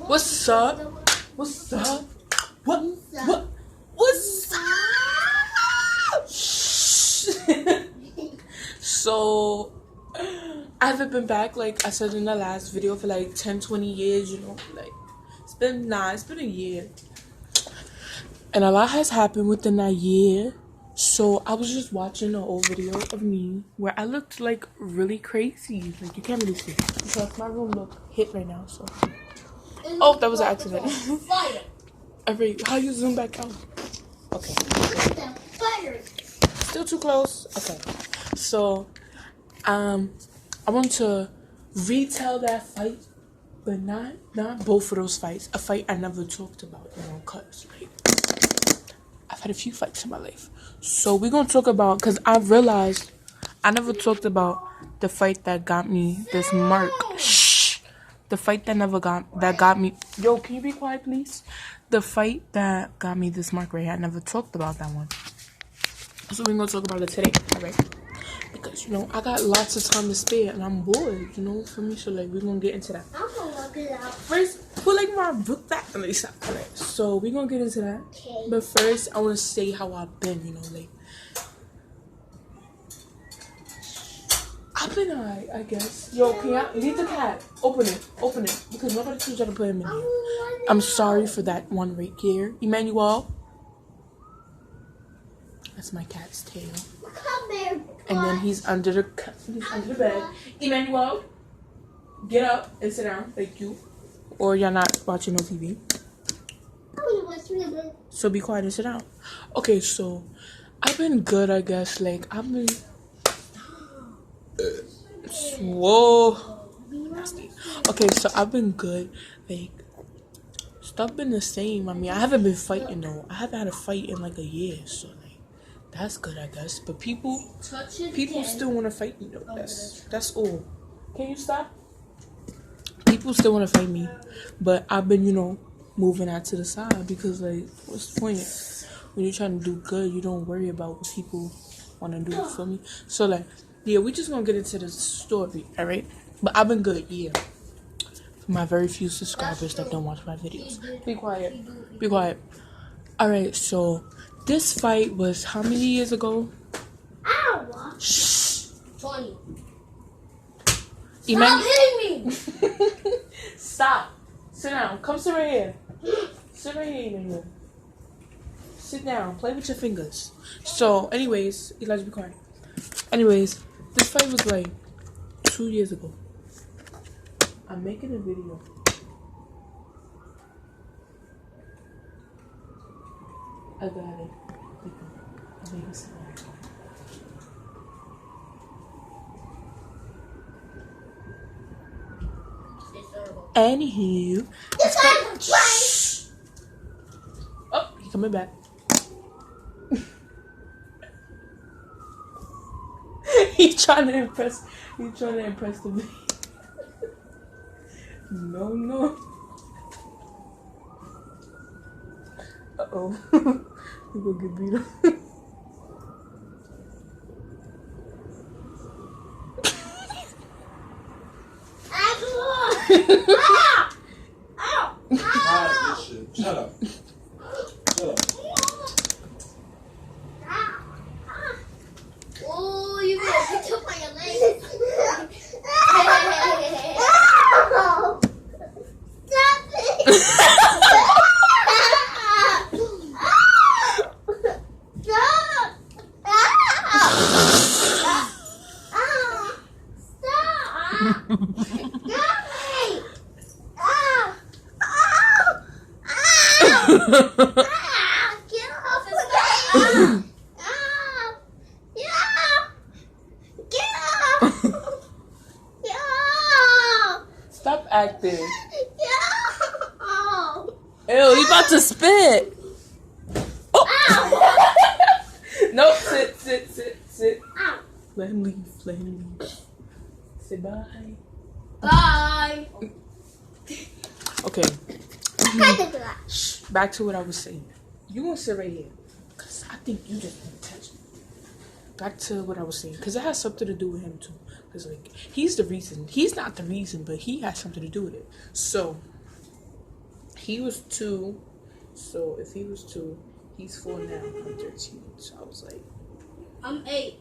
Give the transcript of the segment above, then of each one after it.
What's up? What's up? What's up? So, I haven't been back, like I said in the last video, for like 10-20 years, you know. Like, it's been a year. And a lot has happened within that year. So, I was just watching an old video of me where I looked like really crazy. Like, you can't really see because my room look hit right now, so. Oh, that was an accident. Alright, how you zoom back out? Okay. Still too close? Okay. So, I want to retell that fight, but not both of those fights. A fight I never talked about, you know, cause like I've had a few fights in my life. So we're gonna talk about, cause I realized I never talked about the fight that got me this mark. Shh. The fight that got me. Yo, can you be quiet, please? The fight that got me this mark right here. I never talked about that one. So we're gonna talk about it today, right? Because, you know, I got lots of time to spare and I'm bored, you know, for me. So, like, we're going to get into that. I'm going to look it up. First, put, like, my book back. So, we're going to get into that. Okay. But first, I want to say how I've been, you know, like. I've been alright, I guess. Yo, can I leave the cat? Open it. Because nobody told you to put him in here. I'm sorry for that one right here. Emmanuel. That's my cat's tail. Come here. And then he's under the bed. Emmanuel, get up and sit down. Thank you. Or you're not watching no TV. So be quiet and sit down. Okay, so I've been good, I guess. Like, I've been. Whoa. Nasty. Okay, so I've been good. Like, stuff been the same. I mean, I haven't been fighting though. I haven't had a fight in like a year, so. That's good, I guess. But people still want to fight me, though. That's all. Can you stop? People still want to fight me. But I've been, you know, moving that to the side. Because, like, what's the point? When you're trying to do good, you don't worry about what people want to do for me. So, like, yeah, we just going to get into the story, alright? But I've been good, yeah. For my very few subscribers that don't watch my videos. Be quiet. Alright, so... This fight was how many years ago? Ow! Shh. 20. Stop hitting me! Stop. Sit down. Come sit right here. Sit right here, Emmanuel. Sit down. Play with your fingers. So, anyways, Elijah, be quiet. Anyways, this fight was like 2 years ago. I'm making a video. I got it. Anywho, shh. Oh, he's coming back. He's trying to impress the baby. No. Uh-oh. We gonna get beat up. Shut up. Oh, you took my leg. Stop it. Stop acting. Ew, he about to spit. Oh. No, sit. Let him leave. Say bye. Bye. Okay. Shh. Back to what I was saying. You gonna sit right here, cause I think you just paying attention. Back to what I was saying, cause it has something to do with him too. Cause like he's the reason. He's not the reason, but he has something to do with it. So He was 2, so if he was 2, he's 4 now. I'm 13. So I was like, I'm 8.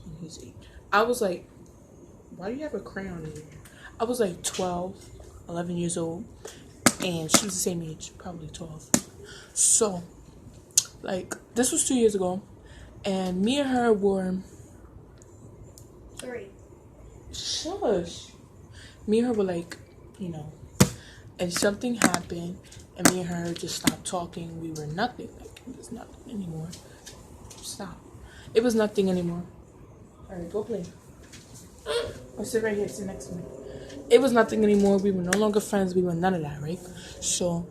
and he's 8. I was like, why do you have a crayon in here? I was like 12, 11 years old, and she was the same age, probably 12. So, like, this was 2 years ago, and me and her were, 3. shush. Me and her were like, you know, and something happened, and me and her just stopped talking. We were nothing. Like, it was nothing anymore. Stop. It was nothing anymore. All right, go play. Or sit right here, sit next to me. It was nothing anymore. We were no longer friends. We were none of that, right? So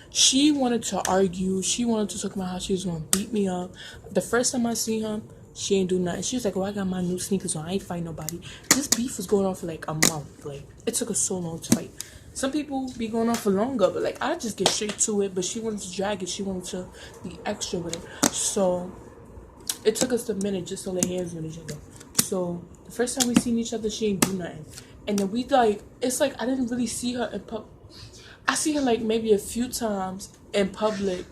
she wanted to argue. She wanted to talk about how she was going to beat me up. The first time I seen her, she ain't do nothing. She was like, oh, I got my new sneakers on. I ain't fight nobody. This beef was going on for like a month. Like, it took us so long to fight. Some people be going on for longer, but like, I just get straight to it. But she wanted to drag it. She wanted to be extra with it. So it took us a minute just to lay hands on each other. So the first time we seen each other, she ain't do nothing. And then we like, it's like I didn't really see her in public. I see her like maybe a few times in public.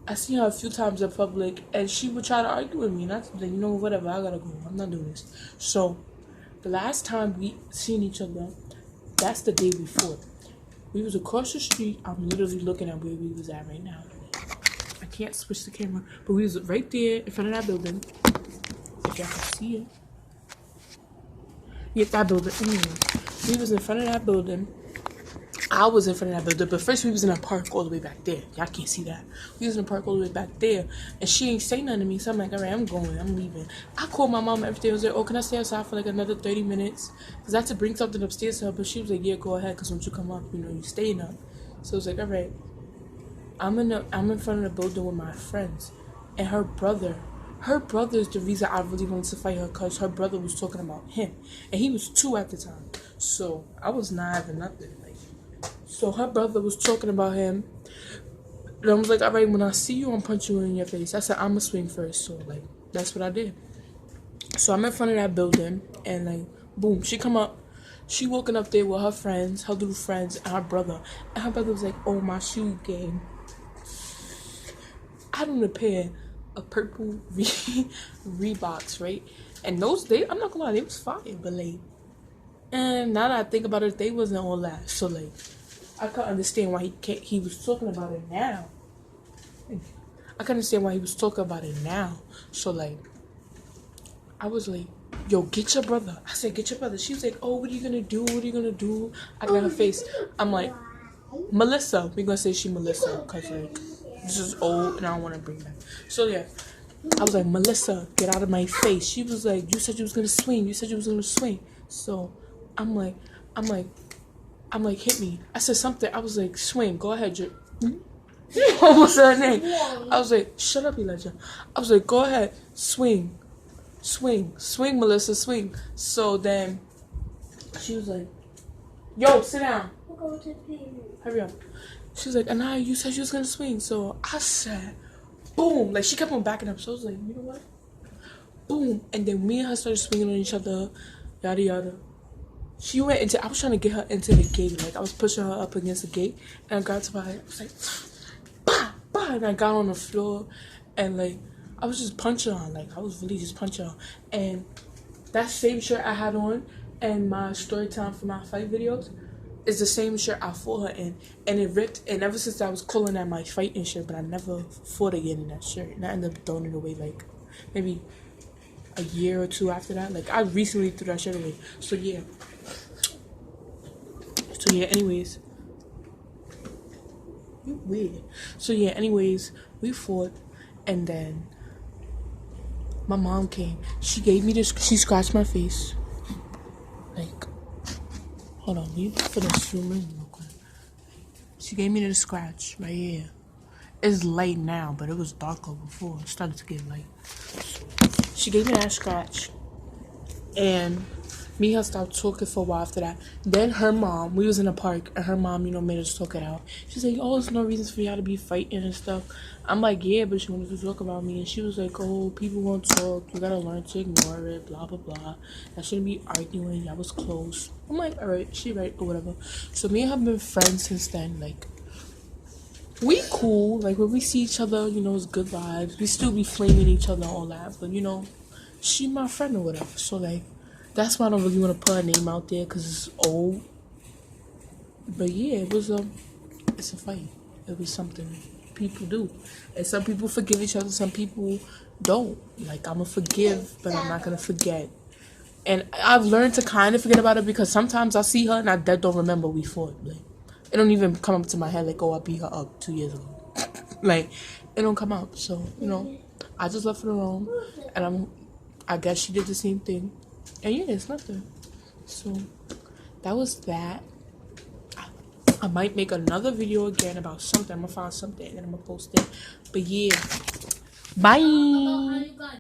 I see her a few times in public, and she would try to argue with me. And I said, you know, whatever, I gotta go. I'm not doing this. So the last time we seen each other, that's the day before. We was across the street. I'm literally looking at where we was at right now. I can't switch the camera, but we was right there in front of that building. If y'all can see it. Yeah, that building. We was in front of that building. I was in front of that building, but first we was in a park all the way back there. Y'all can't see that. We was in a park all the way back there, and she ain't say nothing to me, so I'm like, all right, I'm going, I'm leaving. I called my mom every day. I was like, oh, can I stay outside for like another 30 minutes? Because I had to bring something upstairs to her, but she was like, yeah, go ahead, because once you come up, you know, you staying up. So I was like, all right. I'm in front of the building with my friends, and her brother is the reason I really wanted to fight her, because her brother was talking about him, and he was 2 at the time, so I was not having nothing. Like, so her brother was talking about him, and I was like, all right, when I see you, I'm punching you in your face. I said, I'm gonna swing first, so like, that's what I did. So I'm in front of that building, and like, boom, she come up. She walking up there with her friends, her little friends, and her brother. And her brother was like, oh, my shoe game. I had on a pair of purple Reeboks, right? And those, I'm not gonna lie, they was fire, but like, and now that I think about it, they wasn't all that. So like, I can't understand why he was talking about it now. I can understand why he was talking about it now. So like, I was like, yo, get your brother. I said, get your brother. She was like, oh, what are you gonna do? What are you gonna do? I got her face. I'm like, Melissa. We're gonna say she Melissa, because like, this is old and I don't want to bring it back. So yeah, I was like, Melissa, get out of my face. She was like, you said you was gonna swing. You said you was gonna swing. So I'm like, hit me. I said something. I was like, swing. Go ahead, what was her name? I was like, shut up, Elijah. I was like, go ahead, swing, Melissa, swing. So then she was like, yo, sit down. Hurry up. She was like, Anaya, you said you was gonna swing. So I said, boom. Like, she kept on backing up. So I was like, you know what? Boom. And then me and her started swinging on each other, yada yada. I was trying to get her into the gate. Like, I was pushing her up against the gate, and I got to my, I was like, bah, bah, and I got on the floor, and like, I was just punching her. Like, I was really just punching her. And that same shirt I had on and my story time for my fight videos is the same shirt I fought her in, and it ripped. And ever since I was calling that my fighting shirt, but I never fought again in that shirt, and I ended up throwing it away like maybe a year or 2 after that. Like, I recently threw that shirt away. So yeah, anyways, you weird. So yeah, anyways, we fought, and then my mom came. She gave me this. She scratched my face. Like, hold on, we for the zoom in real quick. She gave me the scratch right here. It's light now, but it was darker before. It started to get light. She gave me that scratch, and Me and her stopped talking for a while after that. Then her mom, we was in the park, and her mom, made us talk it out. She's like, oh, there's no reasons for y'all to be fighting and stuff. I'm like, yeah, but she wanted to talk about me. And she was like, oh, people won't talk. You gotta learn to ignore it, blah, blah, blah. I shouldn't be arguing. Y'all was close. I'm like, all right, she right, or whatever. So me and her have been friends since then. Like, we cool. Like, when we see each other, it's good vibes. We still be flaming each other and all that. But, she my friend or whatever. So, like, that's why I don't really want to put her name out there because it's old. But yeah, it's a fight. It was something people do. And some people forgive each other, some people don't. Like, I'm going to forgive, but I'm not going to forget. And I've learned to kind of forget about it because sometimes I see her and I dead don't remember we fought. Like, it don't even come up to my head like, oh, I beat her up 2 years ago. Like, it don't come up. So, I just left her alone. And I guess she did the same thing. And yeah, it's nothing. So, that was that. I might make another video again about something. I'm gonna find something and then I'm gonna post it. But yeah. Bye.